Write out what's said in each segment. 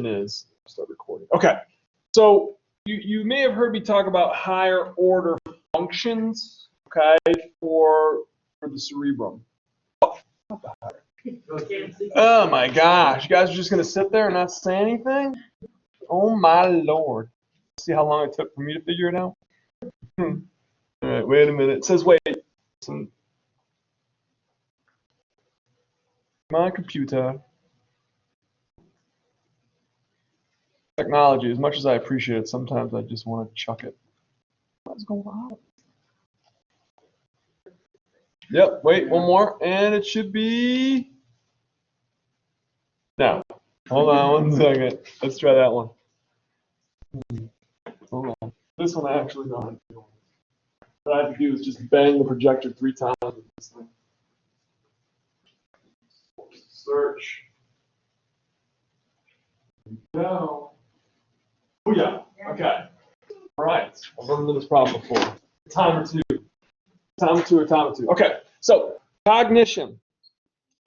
cognition is. Start recording. Okay, so you may have heard me talk about higher order functions, okay, for the cerebrum. Oh my gosh, you guys are just gonna sit there and not say anything? Oh my lord. See how long it took for me to figure it out? All right, wait a minute. It says wait. Come on, computer. Technology, as much as I appreciate it, sometimes I just want to chuck it. What's going on? Yep, wait, one more, and it should be... Now, hold on 1 second. Let's try that one. Hold on. This one I actually know how to do. What I have to do is just bang the projector 3 times with this thing. Search. There we go. Oh yeah, okay. All right, I've run into this problem before. A time or two. Okay, so cognition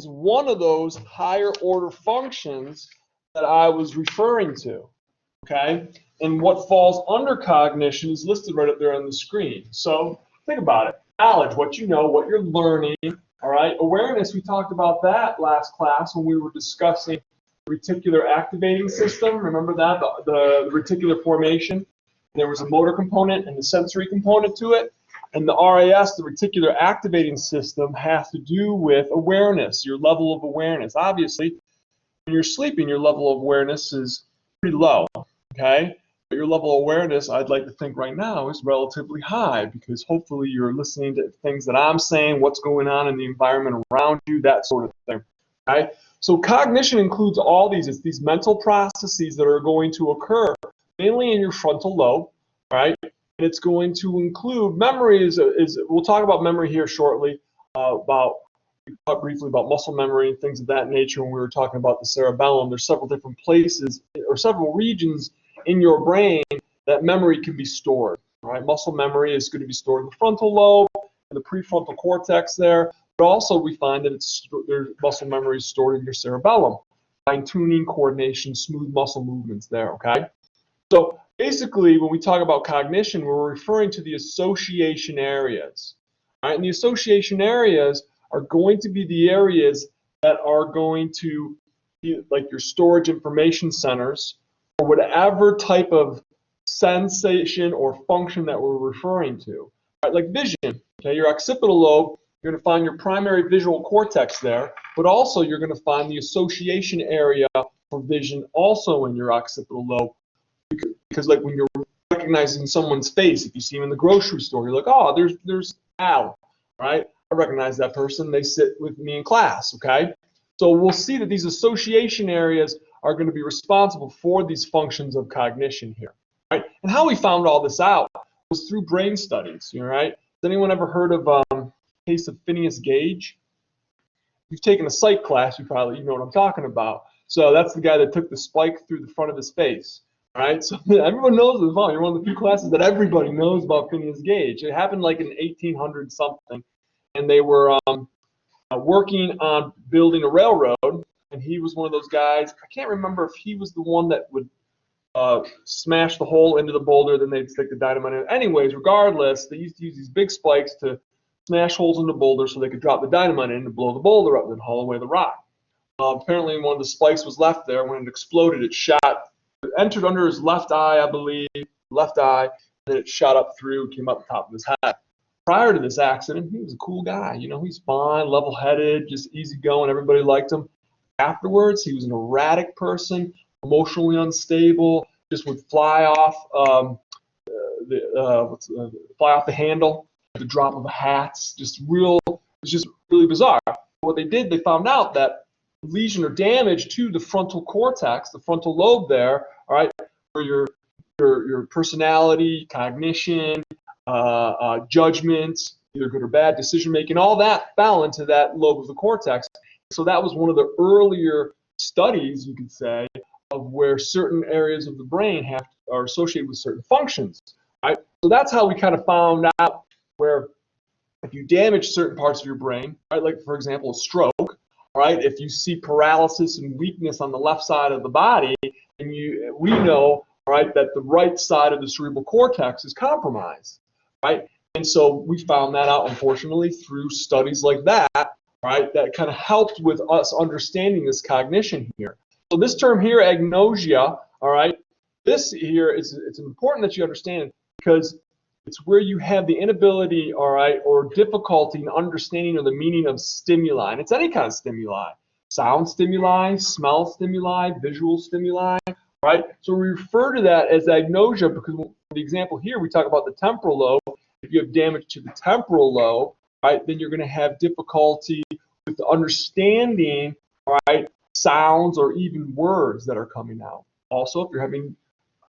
is one of those higher order functions that I was referring to, okay? And what falls under cognition is listed right up there on the screen. So think about it. Knowledge, what you know, what you're learning, all right? Awareness, we talked about that last class when we were discussing reticular activating system. Remember that, the reticular formation? There was a motor component and the sensory component to it. And the RAS, the reticular activating system, has to do with awareness, your level of awareness. Obviously, when you're sleeping, your level of awareness is pretty low, okay? But your level of awareness, I'd like to think right now, is relatively high because hopefully you're listening to things that I'm saying, what's going on in the environment around you, that sort of thing, okay? So cognition includes all these. It's these mental processes that are going to occur mainly in your frontal lobe, right? And it's going to include memory. We'll talk about memory here shortly. We talked briefly about muscle memory and things of that nature when we were talking about the cerebellum. There's several different places or several regions in your brain that memory can be stored. Right? Muscle memory is going to be stored in the frontal lobe, in the prefrontal cortex there. But also we find that there's muscle memory stored in your cerebellum. Fine-tuning, coordination, smooth muscle movements there, okay? So basically, when we talk about cognition, we're referring to the association areas. Right? And the association areas are going to be the areas that are going to be like your storage information centers or whatever type of sensation or function that we're referring to. Right? Like vision, okay? Your occipital lobe, you're going to find your primary visual cortex there, but also you're going to find the association area for vision also in your occipital lobe. Because like when you're recognizing someone's face, if you see them in the grocery store, you're like, oh, there's Al, right? I recognize that person. They sit with me in class, okay? So we'll see that these association areas are going to be responsible for these functions of cognition here, right? And how we found all this out was through brain studies, right? Has anyone ever heard of case of Phineas Gage? If you've taken a psych class, you know what I'm talking about. So that's the guy that took the spike through the front of his face. All right, so everyone knows this. You're one of the few classes that everybody knows about Phineas Gage. It happened like in 1800 something, and they were working on building a railroad, and he was one of those guys. I can't remember if he was the one that would smash the hole into the boulder, then they'd stick the dynamite in it. Anyways, regardless, they used to use these big spikes to smash holes in the boulder so they could drop the dynamite in to blow the boulder up and haul away the rock. Apparently, one of the spikes was left there. When it exploded, it entered under his left eye, I believe, and then it shot up through, came up the top of his head. Prior to this accident, he was a cool guy. You know, he's fine, level-headed, just easygoing. Everybody liked him. Afterwards, he was an erratic person, emotionally unstable, just would fly off the handle at the drop of a hat. It was just really bizarre. What they did, they found out that lesion or damage to the frontal cortex, the frontal lobe there, all right, where your personality, cognition, judgment, either good or bad, decision making, all that fell into that lobe of the cortex. So that was one of the earlier studies, you could say, of where certain areas of the brain are associated with certain functions. Right? So that's how we kind of found out where if you damage certain parts of your brain, right, like for example a stroke, right, if you see paralysis and weakness on the left side of the body, and we know, right, that the right side of the cerebral cortex is compromised, right? And so we found that out, unfortunately, through studies like that, right, that kind of helped with us understanding this cognition here. So this term here, agnosia, all right, this here it's important that you understand because it's where you have the inability, all right, or difficulty in understanding of the meaning of stimuli. And it's any kind of stimuli. Sound stimuli, smell stimuli, visual stimuli, right? So we refer to that as agnosia because the example here, we talk about the temporal lobe. If you have damage to the temporal lobe, right, then you're going to have difficulty with understanding, right, sounds or even words that are coming out. Also, if you're having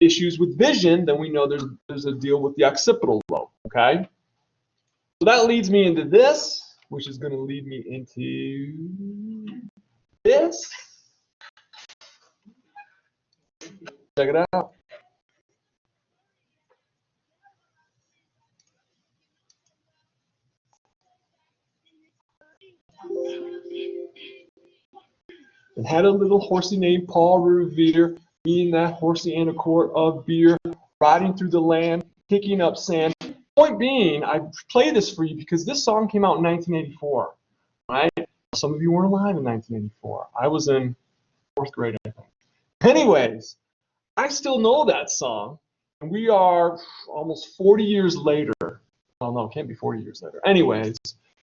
issues with vision, then we know there's a deal with the occipital lobe, okay? So that leads me into this, which is going to lead me into this. Check it out. And had a little horsey named Paul Revere, being that horsey and a quart of beer, riding through the land, kicking up sand. Point being, I play this for you because this song came out in 1984, right? Some of you weren't alive in 1984. I was in 4th grade, I think. Anyways, I still know that song, and we are almost 40 years later. Oh, no, it can't be 40 years later. Anyways,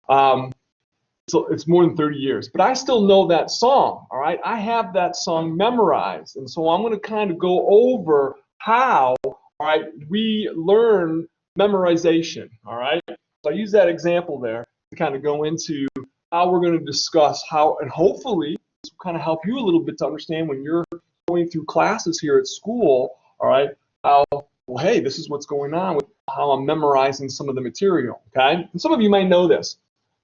so it's more than 30 years, but I still know that song, all right? I have that song memorized, and so I'm going to kind of go over how, all right, we learn memorization, all right? So I use that example there to kind of go into how we're going to discuss how, and hopefully this will kind of help you a little bit to understand when you're going through classes here at school, all right, how, well, hey, this is what's going on with how I'm memorizing some of the material, okay? And some of you might know this.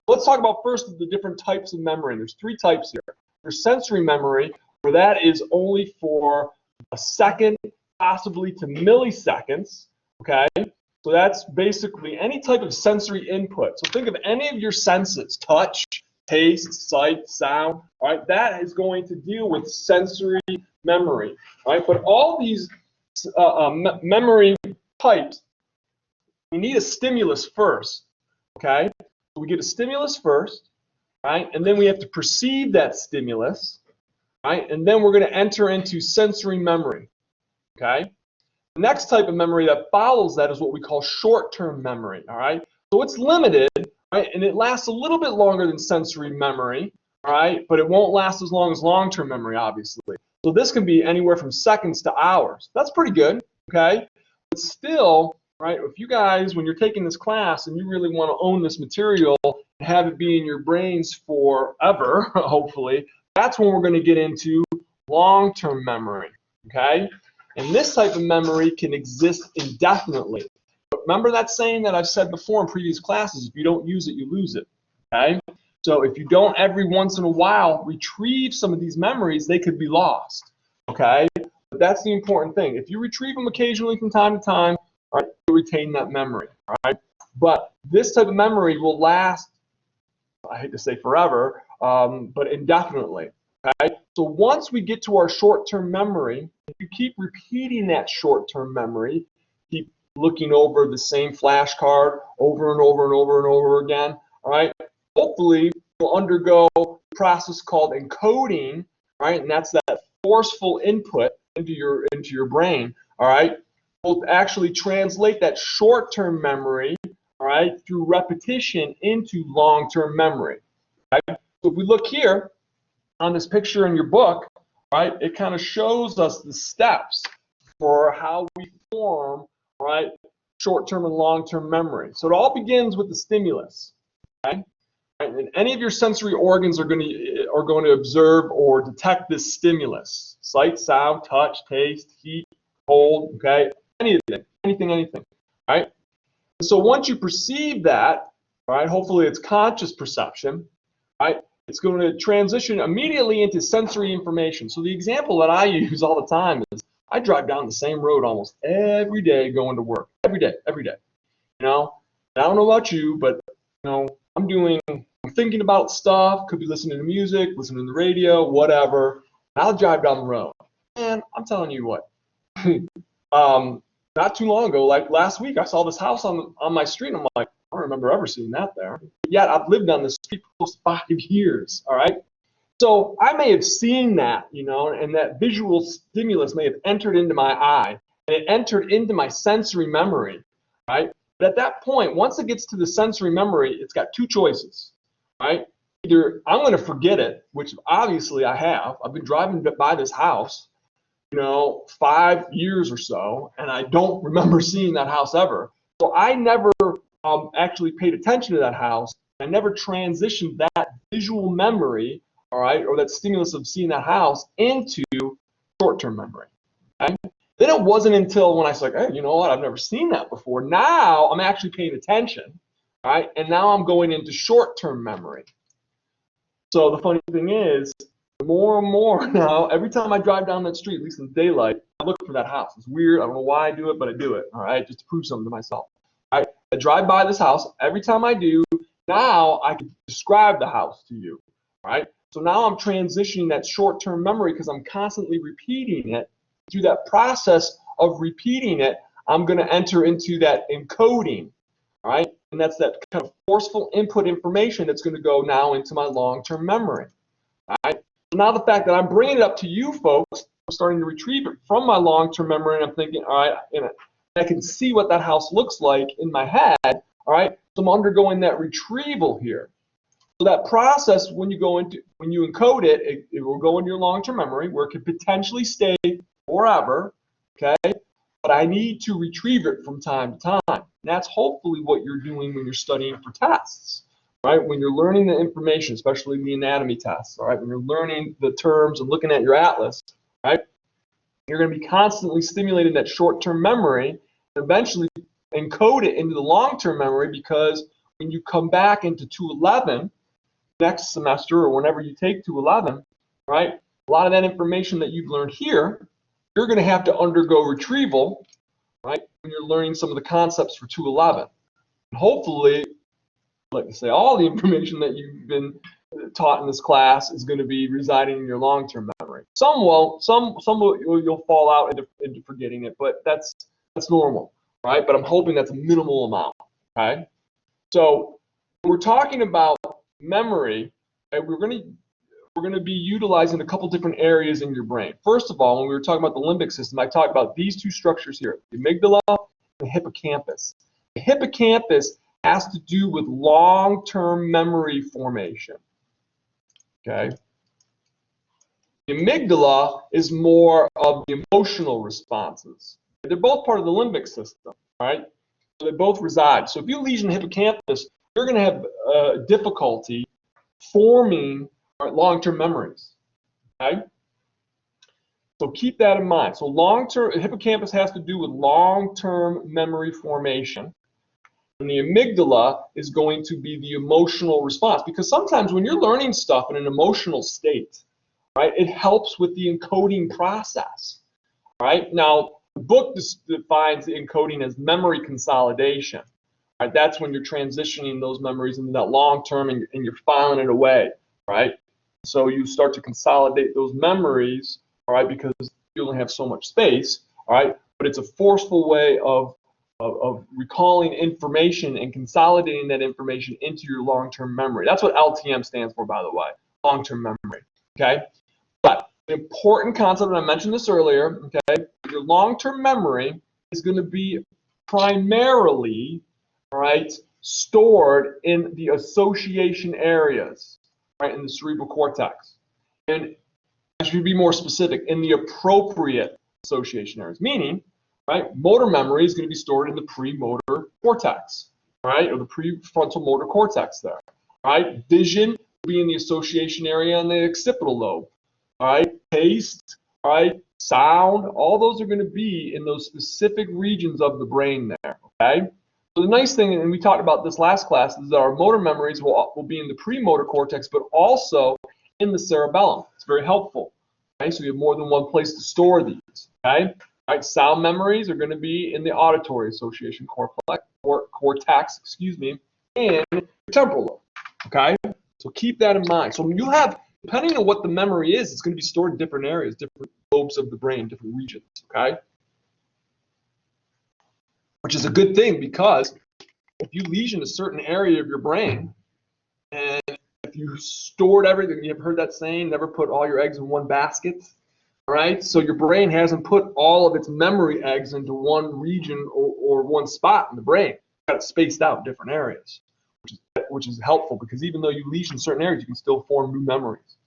Let's talk about first the different types of memory. There's 3 types here. There's sensory memory, where that is only for a second, possibly to milliseconds, okay? So that's basically any type of sensory input. So think of any of your senses, touch, taste, sight, sound, all right? That is going to deal with sensory memory, all right? But all these memory types, we need a stimulus first, okay? So we get a stimulus first, right? And then we have to perceive that stimulus, right? And then we're going to enter into sensory memory, okay? The next type of memory that follows that is what we call short-term memory, all right? So it's limited, right? And it lasts a little bit longer than sensory memory, all right? But it won't last as long as long-term memory, obviously. So this can be anywhere from seconds to hours. That's pretty good, okay? But still, right, if you guys, when you're taking this class and you really want to own this material and have it be in your brains forever, hopefully, that's when we're going to get into long-term memory, okay? And this type of memory can exist indefinitely. But remember that saying that I've said before in previous classes, if you don't use it, you lose it, okay? So if you don't every once in a while retrieve some of these memories, they could be lost, okay? But that's the important thing. If you retrieve them occasionally from time to time, all right, you'll retain that memory, all right? But this type of memory will last, I hate to say forever, but indefinitely, okay? So once we get to our short-term memory, if you keep repeating that short-term memory, keep looking over the same flashcard over and over and over and over again, all right? Hopefully, you'll undergo a process called encoding, right? And that's that forceful input into your brain, all right? Will actually translate that short-term memory, all right, through repetition into long-term memory. Okay? So if we look here on this picture in your book, right, it kind of shows us the steps for how we form, right, short-term and long-term memory. So it all begins with the stimulus, okay? And any of your sensory organs are going to observe or detect this stimulus: sight, sound, touch, taste, heat, cold, okay? Anything, right? So once you perceive that, right, hopefully it's conscious perception, right, it's going to transition immediately into sensory information. So the example that I use all the time is I drive down the same road almost every day going to work. Every day. You know, I don't know about you, but, you know, I'm thinking about stuff, could be listening to music, listening to the radio, whatever. I'll drive down the road. man, I'm telling you what. Not too long ago, like last week, I saw this house on my street. And I'm like, I don't remember ever seeing that there. Yet I've lived on this street for close to 5 years. All right. So I may have seen that, and that visual stimulus may have entered into my eye, and it entered into my sensory memory, right? But at that point, once it gets to the sensory memory, it's got two choices, right? Either I'm going to forget it, which obviously I have. I've been driving by this house, 5 years or so, and I don't remember seeing that house ever. So I never actually paid attention to that house. I never transitioned that visual memory, all right, or that stimulus of seeing that house into short-term memory. Okay? Then it wasn't until when I was like, hey, you know what? I've never seen that before. Now I'm actually paying attention, right? And now I'm going into short-term memory. So the funny thing is, more and more now, every time I drive down that street, at least in daylight, I look for that house. It's weird. I don't know why I do it, but I do it, all right, just to prove something to myself. All right? I drive by this house. Every time I do, now I can describe the house to you, all right? So now I'm transitioning that short-term memory because I'm constantly repeating it. Through that process of repeating it, I'm going to enter into that encoding, all right? And that's that kind of forceful input information that's going to go now into my long-term memory, all right? So now the fact that I'm bringing it up to you folks, I'm starting to retrieve it from my long-term memory, and I'm thinking, all right, I can see what that house looks like in my head, all right? So I'm undergoing that retrieval here. So that process, when you encode it, it will go into your long-term memory where it could potentially stay forever, okay? But I need to retrieve it from time to time. And that's hopefully what you're doing when you're studying for tests, right? When you're learning the information, especially the anatomy tests, all right? When you're learning the terms and looking at your atlas, right? You're going to be constantly stimulating that short-term memory and eventually encode it into the long-term memory, because when you come back into 211 next semester or whenever you take 211, right? A lot of that information that you've learned here, you're going to have to undergo retrieval, right? When you're learning some of the concepts for 211. And hopefully, like I say, all the information that you've been taught in this class is going to be residing in your long-term memory. Some won't. Some you'll fall out into forgetting it, but that's normal, right? But I'm hoping that's a minimal amount. Okay. So we're talking about memory, right? We're going to be utilizing a couple different areas in your brain. First of all, when we were talking about the limbic system, I talked about these two structures here, the amygdala and the hippocampus. The hippocampus has to do with long-term memory formation. Okay. The amygdala is more of the emotional responses. They're both part of the limbic system, right? So they both reside. So if you lesion the hippocampus, you're going to have difficulty forming long-term memories. Okay? So keep that in mind. So long-term, hippocampus has to do with long-term memory formation. And the amygdala is going to be the emotional response, because sometimes when you're learning stuff in an emotional state, right, it helps with the encoding process. Right? Now, the book defines the encoding as memory consolidation. Right? That's when you're transitioning those memories into that long-term and you're filing it away. Right? So you start to consolidate those memories, all right, because you only have so much space, all right? But it's a forceful way of recalling information and consolidating that information into your long-term memory. That's what LTM stands for, by the way, long-term memory, okay? But an important concept, and I mentioned this earlier, okay, your long-term memory is going to be primarily, all right, stored in the association areas, right, in the cerebral cortex. And I should be more specific, in the appropriate association areas, meaning, right, motor memory is going to be stored in the premotor cortex, right, or the prefrontal motor cortex there, right? Vision will be in the association area in the occipital lobe, all right? Taste, all right? Sound, all those are going to be in those specific regions of the brain there, okay? So the nice thing, and we talked about this last class, is that our motor memories will be in the premotor cortex, but also in the cerebellum. It's very helpful. Okay, so you have more than one place to store these. Okay, all right. Sound memories are going to be in the auditory association cortex, excuse me, and your temporal lobe. Okay, so keep that in mind. So when you have depending on what the memory is, it's going to be stored in different areas, different lobes of the brain, different regions, okay? Which is a good thing, because if you lesion a certain area of your brain, and if you stored everything, you've heard that saying, never put all your eggs in one basket, all right? So your brain hasn't put all of its memory eggs into one region or one spot in the brain. It's got it spaced out in different areas, which is helpful, because even though you lesion certain areas, you can still form new memories.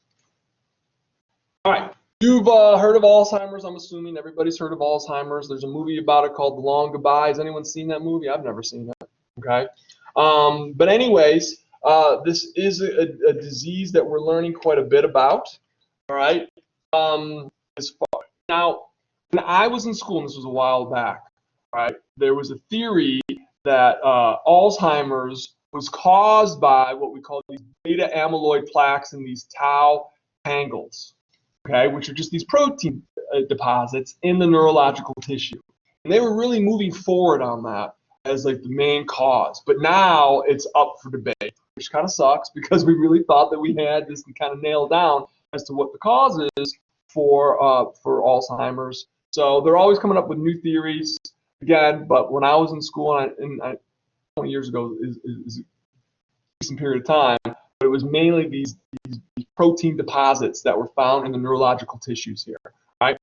All right, you've heard of Alzheimer's, I'm assuming. Everybody's heard of Alzheimer's. There's a movie about it called The Long Goodbye. Has anyone seen that movie? I've never seen it, okay? But anyways, this is a disease that we're learning quite a bit about, all right? Now, when I was in school, and this was a while back, right, there was a theory that Alzheimer's was caused by what we call these beta amyloid plaques and these tau tangles, okay, which are just these protein deposits in the neurological tissue. And they were really moving forward on that as like the main cause. But now it's up for debate, which kind of sucks, because we really thought that we had this kind of nailed down as to what the cause is for Alzheimer's. So they're always coming up with new theories again. But when I was in school, and 20 years ago is a decent period of time, but it was mainly these protein deposits that were found in the neurological tissues here. Right?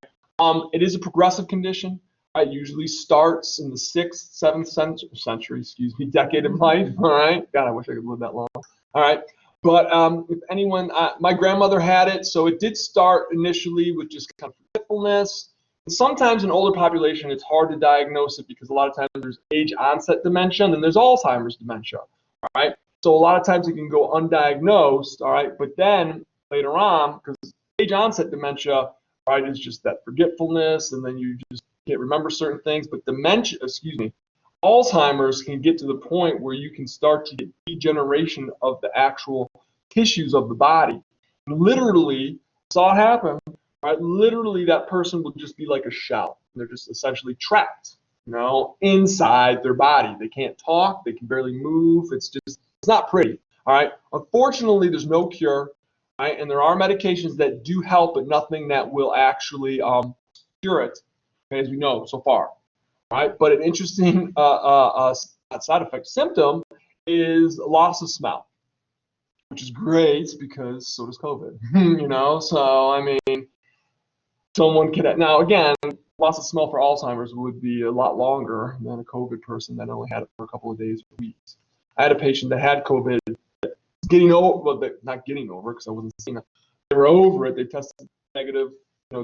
It is a progressive condition. It usually starts in the 6th, 7th century, decade of life. All right. God, I wish I could live that long. All right. But if anyone, my grandmother had it, so it did start initially with just kind of forgetfulness. And sometimes in older population, it's hard to diagnose it, because a lot of times there's age onset dementia, and then there's Alzheimer's dementia. All right. So a lot of times it can go undiagnosed. All right. But then later on, because age onset dementia, right, is just that forgetfulness, and then you just can't remember certain things. But dementia, Alzheimer's can get to the point where you can start to get degeneration of the actual tissues of the body. Literally, saw it happen, right? Literally, that person will just be like a shell. They're just essentially trapped, inside their body. They can't talk. They can barely move. It's not pretty, all right? Unfortunately, there's no cure, right? And there are medications that do help, but nothing that will actually cure it, as we know so far. Right, but an interesting side effect symptom is loss of smell, which is great, because so does COVID. So I mean, someone could now again, loss of smell for Alzheimer's would be a lot longer than a COVID person that only had it for a couple of days or weeks. I had a patient that had COVID, getting over, well, not getting over, because I wasn't seeing it. They were over it. They tested negative,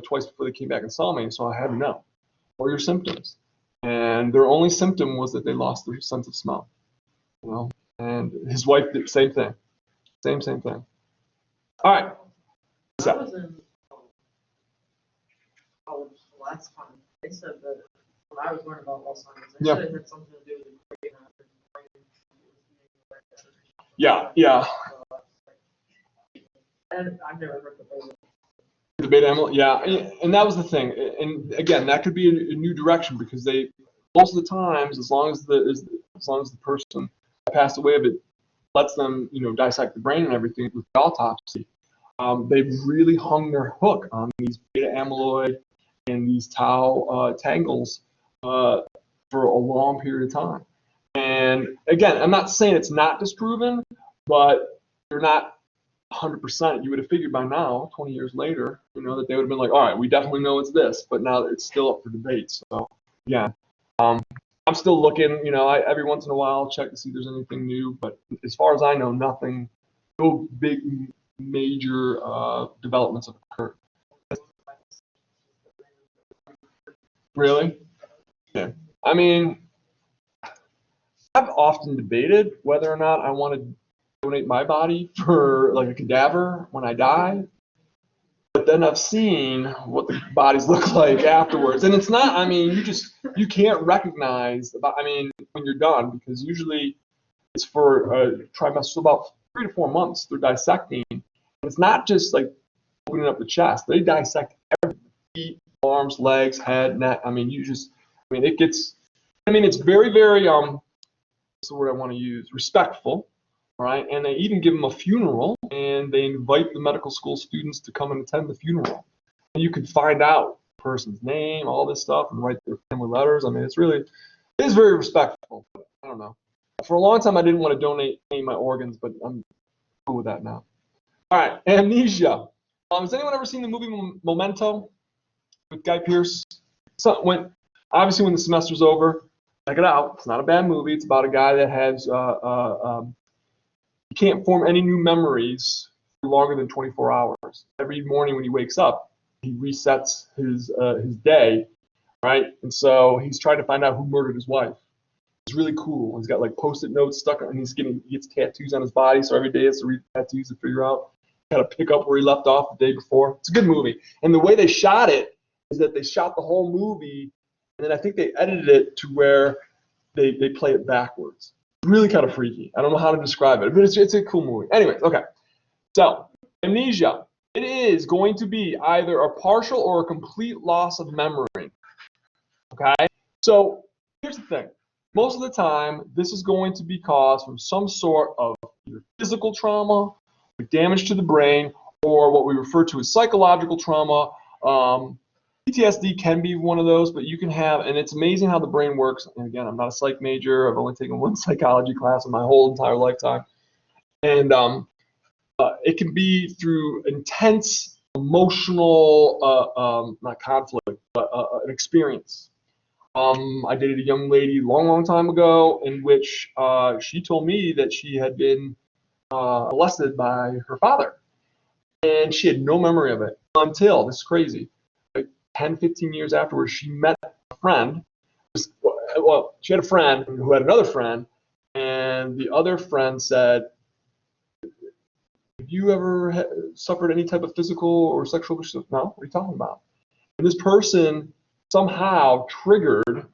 twice before they came back and saw me. So I had to know, what are your symptoms? And their only symptom was that they lost their sense of smell. And his wife did the same thing. Same thing. All right. I was in college last time. They said that when I was learning about Alzheimer's, they said it had something to do with the brain. Yeah. And I've never heard the beta amyloid, yeah, and that was the thing. And again, that could be a new direction, because they most of the times, as long as the person that passed away of it lets them, dissect the brain and everything with the autopsy, they've really hung their hook on these beta amyloid and these tau tangles for a long period of time. And again, I'm not saying it's not disproven, but they're not 100%. You would have figured by now, 20 years later, that they would have been like, all right, we definitely know it's this, but now it's still up for debate. So, yeah, I'm still looking. Every once in a while, I'll check to see if there's anything new. But as far as I know, nothing, no big major developments have occurred. Really? Yeah. I mean, I've often debated whether or not I want to donate my body for like a cadaver when I die. But then I've seen what the bodies look like afterwards. And it's not, I mean, you can't recognize, when you're done, because usually it's for a trimester, about 3 to 4 months, they're dissecting. And it's not just like opening up the chest. They dissect everything: feet, arms, legs, head, neck. It's very, very, what's the word I want to use? Respectful, right? And they even give them a funeral, and and they invite the medical school students to come and attend the funeral. And you can find out the person's name, all this stuff, and write their family letters. I mean, it is very respectful. I don't know. For a long time, I didn't want to donate any of my organs, but I'm cool with that now. All right, Amnesia. Has anyone ever seen the movie Memento with Guy Pearce? Obviously, when the semester's over, check it out. It's not a bad movie. It's about a guy that has he can't form any new memories for longer than 24 hours. Every morning when he wakes up, he resets his day, right? And so he's trying to find out who murdered his wife. It's really cool. He's got like Post-it notes stuck on, and he gets tattoos on his body. So every day he has to read tattoos to figure out how to pick up where he left off the day before. It's a good movie. And the way they shot it is that they shot the whole movie, and then I think they edited it to where they play it backwards. Really kind of freaky. I don't know how to describe it, but it's a cool movie. Anyways, okay. So amnesia. It is going to be either a partial or a complete loss of memory. Okay. So here's the thing. Most of the time, this is going to be caused from some sort of either physical trauma, or damage to the brain, or what we refer to as psychological trauma. PTSD can be one of those, but you can have, and it's amazing how the brain works. And again, I'm not a psych major. I've only taken one psychology class in my whole entire lifetime. And it can be through intense emotional, not conflict, but an experience. I dated a young lady a long time ago in which she told me that she had been molested by her father. And she had no memory of it until, this is crazy, like 10, 15 years afterwards, she met a friend. Well, she had a friend who had another friend, and the other friend said, have you ever suffered any type of physical or sexual abuse? No, what are you talking about? And this person somehow triggered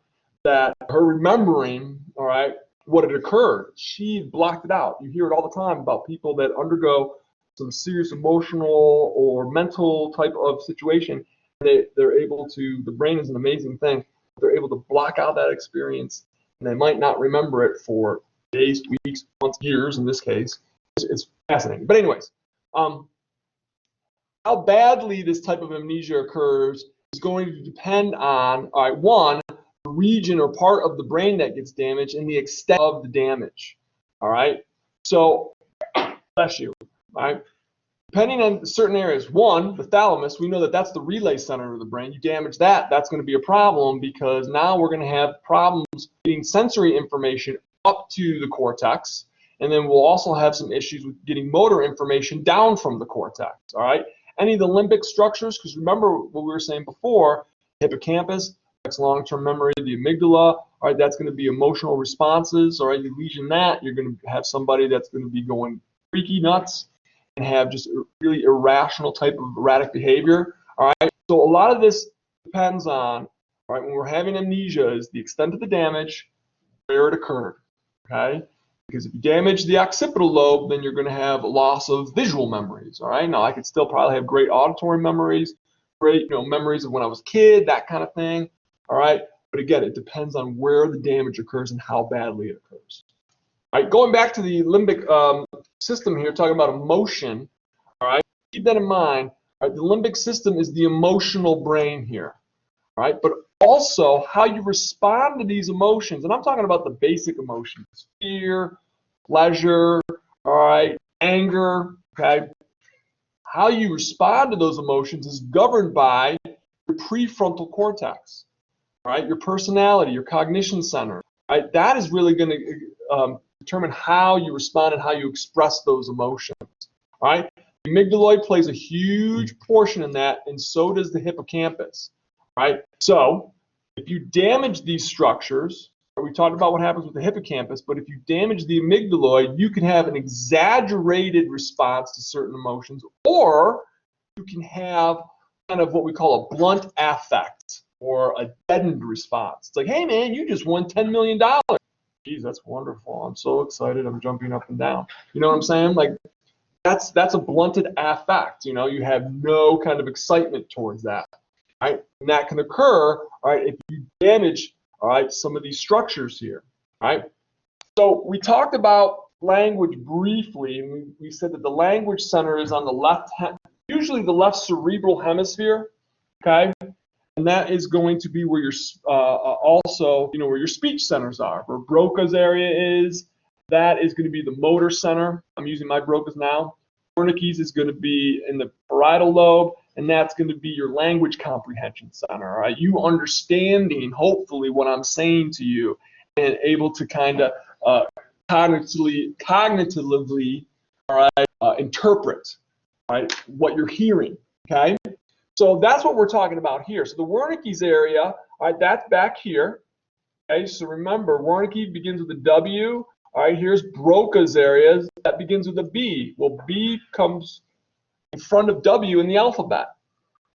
that her remembering, all right, what had occurred. She blocked it out. You hear it all the time about people that undergo some serious emotional or mental type of situation. They're able to, the brain is an amazing thing. They're able to block out that experience, and they might not remember it for days, weeks, months, years in this case. It's fascinating. But anyways, how badly this type of amnesia occurs is going to depend on, all right, one, the region or part of the brain that gets damaged and the extent of the damage. All right. So, bless you. All right. Depending on certain areas, one, the thalamus, we know that that's the relay center of the brain. You damage that, that's going to be a problem, because now we're going to have problems getting sensory information up to the cortex. And then we'll also have some issues with getting motor information down from the cortex. All right. Any of the limbic structures, because remember what we were saying before, hippocampus, that's long-term memory, the amygdala, all right, that's going to be emotional responses. All right, you lesion that, you're going to have somebody that's going to be going freaky nuts and have just a really irrational type of erratic behavior. All right, so a lot of this depends on, all right, when we're having amnesia, is the extent of the damage, where it occurred. Okay. Because if you damage the occipital lobe, then you're going to have a loss of visual memories. All right. Now, I could still probably have great auditory memories, great memories of when I was a kid, that kind of thing. All right. But again, it depends on where the damage occurs and how badly it occurs. All right. Going back to the limbic system here, talking about emotion. All right. Keep that in mind. All right. The limbic system is the emotional brain here. All right. But also how you respond to these emotions, and I'm talking about the basic emotions: fear, pleasure, all right, anger. Okay, how you respond to those emotions is governed by your prefrontal cortex, all right, your personality, your cognition center. All right, that is really going to determine how you respond and how you express those emotions. All right, the amygdaloid plays a huge portion in that, and so does the hippocampus. Right? So if you damage these structures, we talked about what happens with the hippocampus, but if you damage the amygdaloid, you can have an exaggerated response to certain emotions, or you can have kind of what we call a blunt affect or a deadened response. It's like, hey man, you just won $10 million. Geez, that's wonderful. I'm so excited. I'm jumping up and down. You know what I'm saying? Like that's a blunted affect. You have no kind of excitement towards that. Right? And that can occur, all right, if you damage, all right, some of these structures here, right? So we talked about language briefly, and we said that the language center is on the left, usually the left cerebral hemisphere, okay? And that is going to be where your also, where your speech centers are. Where Broca's area is, that is going to be the motor center. I'm using my Broca's now. Wernicke's is going to be in the parietal lobe, and that's going to be your language comprehension center. All right, you understanding hopefully what I'm saying to you, and able to kind of cognitively, all right, interpret, all right, what you're hearing. Okay. So that's what we're talking about here. So the Wernicke's area, all right, that's back here. Okay, so remember, Wernicke begins with a W. All right, here's Broca's area. That begins with a B. Well, B comes in front of W in the alphabet.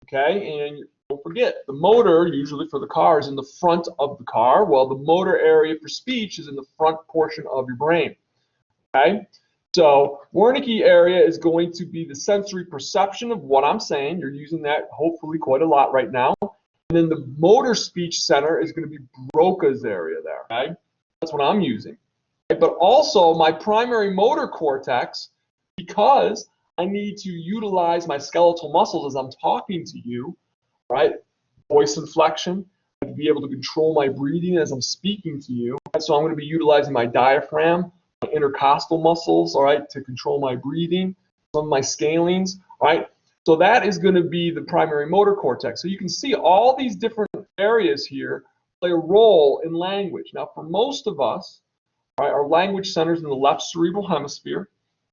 Okay, and don't forget, the motor, usually for the car, is in the front of the car, while the motor area for speech is in the front portion of your brain. Okay? So Wernicke area is going to be the sensory perception of what I'm saying. You're using that hopefully quite a lot right now. And then the motor speech center is going to be Broca's area there. Okay? That's what I'm using. Okay? But also my primary motor cortex, because I need to utilize my skeletal muscles as I'm talking to you, right? Voice inflection, I have to be able to control my breathing as I'm speaking to you. So I'm going to be utilizing my diaphragm, my intercostal muscles, all right, to control my breathing, some of my scalenes, all right? So that is going to be the primary motor cortex. So you can see all these different areas here play a role in language. Now, for most of us, all right, our language centers in the left cerebral hemisphere,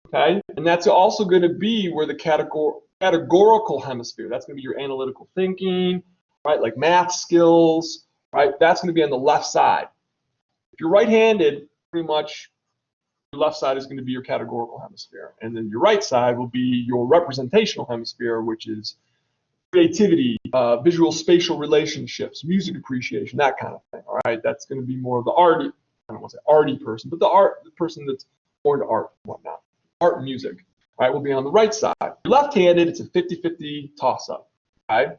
okay? And that's also going to be where the categorical hemisphere, that's going to be your analytical thinking, right, like math skills, right? That's going to be on the left side. If you're right-handed, pretty much your left side is going to be your categorical hemisphere, and then your right side will be your representational hemisphere, which is creativity, visual spatial relationships, music appreciation, that kind of thing. All right, that's going to be more of the arty, I don't want to say arty person, but the person that's more into art and whatnot. Art and music. All right, will be on the right side. Left-handed, it's a 50-50 toss-up. Okay.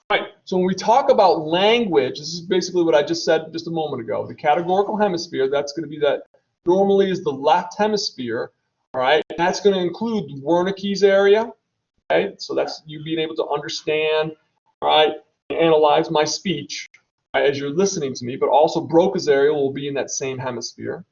All right, so when we talk about language, this is basically what I just said just a moment ago. The categorical hemisphere, that's going to be that normally is the left hemisphere, all right? That's going to include Wernicke's area, okay? So that's you being able to understand, all right, and analyze my speech, right, as you're listening to me, but also Broca's area will be in that same hemisphere.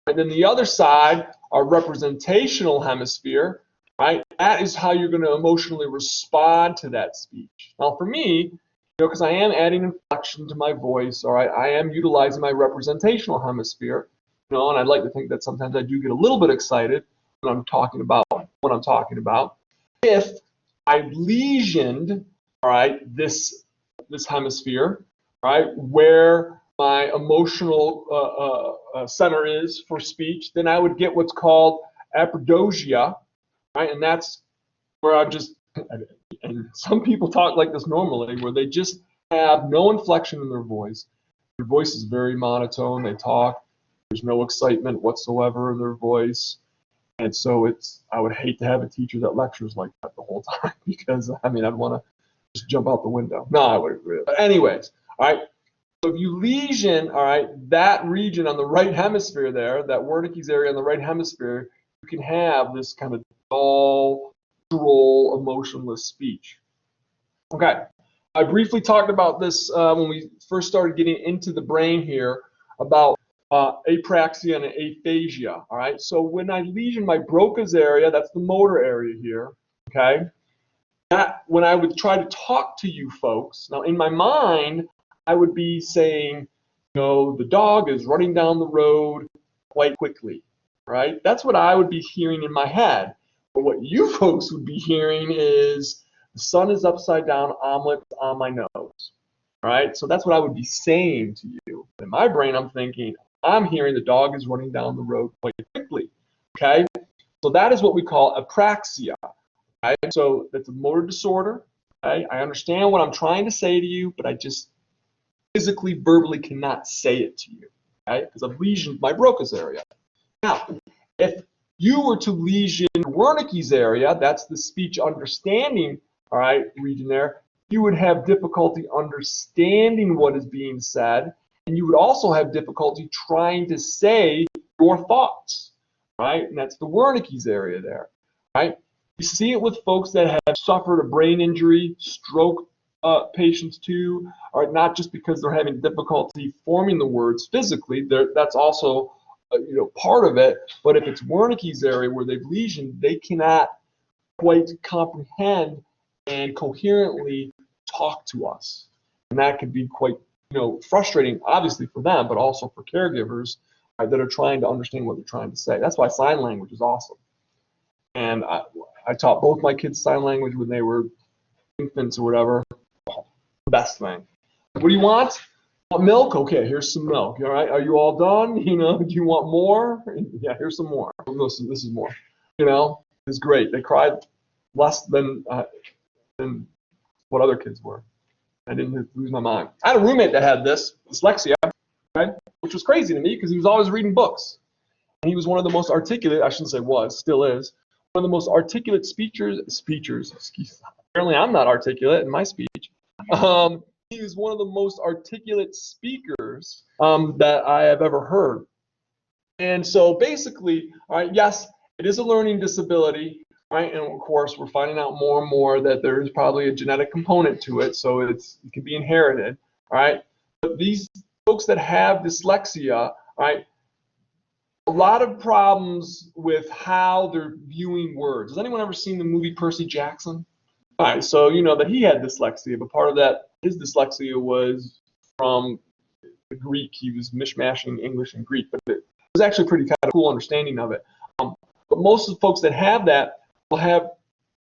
And then the other side, our representational hemisphere, right? That is how you're going to emotionally respond to that speech. Now, for me, because I am adding inflection to my voice, all right, I am utilizing my representational hemisphere, and I'd like to think that sometimes I do get a little bit excited when I'm talking about what I'm talking about. If I lesioned, all right, this hemisphere, right, where my emotional center is for speech, then I would get what's called apodosia, right? And that's where I just, and some people talk like this normally, where they just have no inflection in their voice. Their voice is very monotone. They talk. There's no excitement whatsoever in their voice. And so I would hate to have a teacher that lectures like that the whole time, because, I'd want to just jump out the window. No, I wouldn't really. But anyways, all right. So if you lesion, all right, that region on the right hemisphere there, that Wernicke's area on the right hemisphere, you can have this kind of dull, droll, emotionless speech. Okay. I briefly talked about this when we first started getting into the brain here about apraxia and aphasia, all right? So when I lesion my Broca's area, that's the motor area here, okay? That, when I would try to talk to you folks, now in my mind, I would be saying, the dog is running down the road quite quickly, right? That's what I would be hearing in my head. But what you folks would be hearing is, the sun is upside down, omelets on my nose, right? So that's what I would be saying to you. In my brain, I'm thinking, I'm hearing the dog is running down the road quite quickly, okay? So that is what we call apraxia, right? So that's a motor disorder, okay? I understand what I'm trying to say to you, but I just physically, verbally cannot say it to you, okay? Because I've lesioned my Broca's area. Now, if you were to lesion Wernicke's area, that's the speech understanding, all right, region there, you would have difficulty understanding what is being said, and you would also have difficulty trying to say your thoughts, right? And that's the Wernicke's area there, right? You see it with folks that have suffered a brain injury, stroke patients too, or not just because they're having difficulty forming the words physically. That's also part of it. But if it's Wernicke's area where they've lesioned, they cannot quite comprehend and coherently talk to us, and that could be quite frustrating, obviously for them, but also for caregivers that are trying to understand what they're trying to say. That's why sign language is awesome. And I taught both my kids sign language when they were infants or whatever. Best thing. What do you want? Want milk? Okay, here's some milk. All right, are you all done? Do you want more? Yeah, here's some more. This is more. It's great. They cried less than what other kids were. I didn't lose my mind. I had a roommate that had dyslexia, right? Which was crazy to me because he was always reading books. And he was one of the most articulate, I shouldn't say was, still is, one of the most articulate speakers. Apparently I'm not articulate in my speech. He was one of the most articulate speakers that I have ever heard. And so basically, all right, yes, it is a learning disability, right? And of course, we're finding out more and more that there is probably a genetic component to it, so it can be inherited, all right? But these folks that have dyslexia, all right, a lot of problems with how they're viewing words. Has anyone ever seen the movie Percy Jackson? All right, so you know that he had dyslexia, but part of that, his dyslexia was from the Greek. He was mishmashing English and Greek, but it was actually pretty kind of cool understanding of it. But most of the folks that have that will have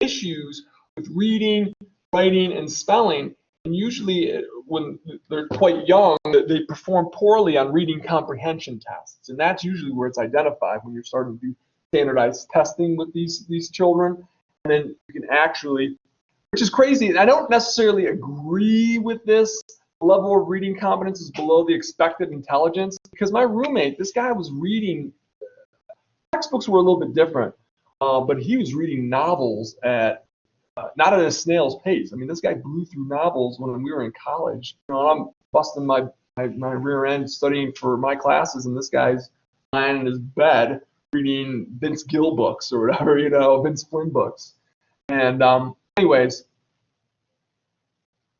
issues with reading, writing, and spelling. And usually when they're quite young, they perform poorly on reading comprehension tests. And that's usually where it's identified when you're starting to do standardized testing with these children. And then you can actually, which is crazy. And I don't necessarily agree with this level of reading competence is below the expected intelligence, because my roommate, this guy was reading, textbooks were a little bit different, but he was reading novels at not at a snail's pace. I mean, this guy blew through novels when we were in college. I'm busting my rear end studying for my classes, and this guy's lying in his bed reading Vince Gill books or whatever, Vince Flynn books. And anyways,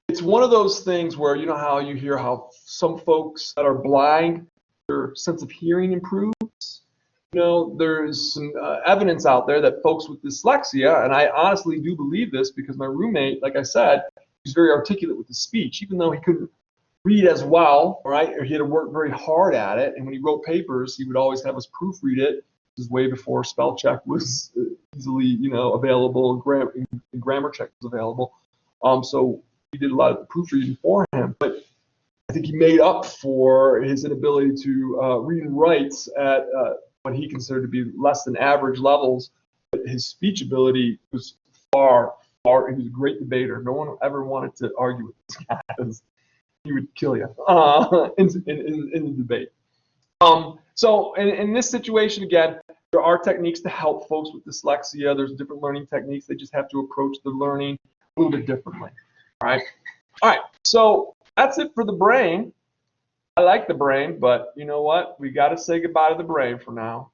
it's one of those things where how you hear how some folks that are blind, their sense of hearing improves. There's some evidence out there that folks with dyslexia, and I honestly do believe this because my roommate, like I said, he's very articulate with his speech, even though he couldn't read as well, right? Or he had to work very hard at it. And when he wrote papers, he would always have us proofread it. This is way before spell check was easily, available, and grammar check was available. So we did a lot of the proofreading for him. But I think he made up for his inability to read and write at what he considered to be less than average levels. But his speech ability was far. He was a great debater. No one ever wanted to argue with this guy because he would kill you in the debate. So in this situation, again, there are techniques to help folks with dyslexia. There's different learning techniques. They just have to approach the learning a little bit differently. All right. So that's it for the brain. I like the brain, but you know what? We got to say goodbye to the brain for now.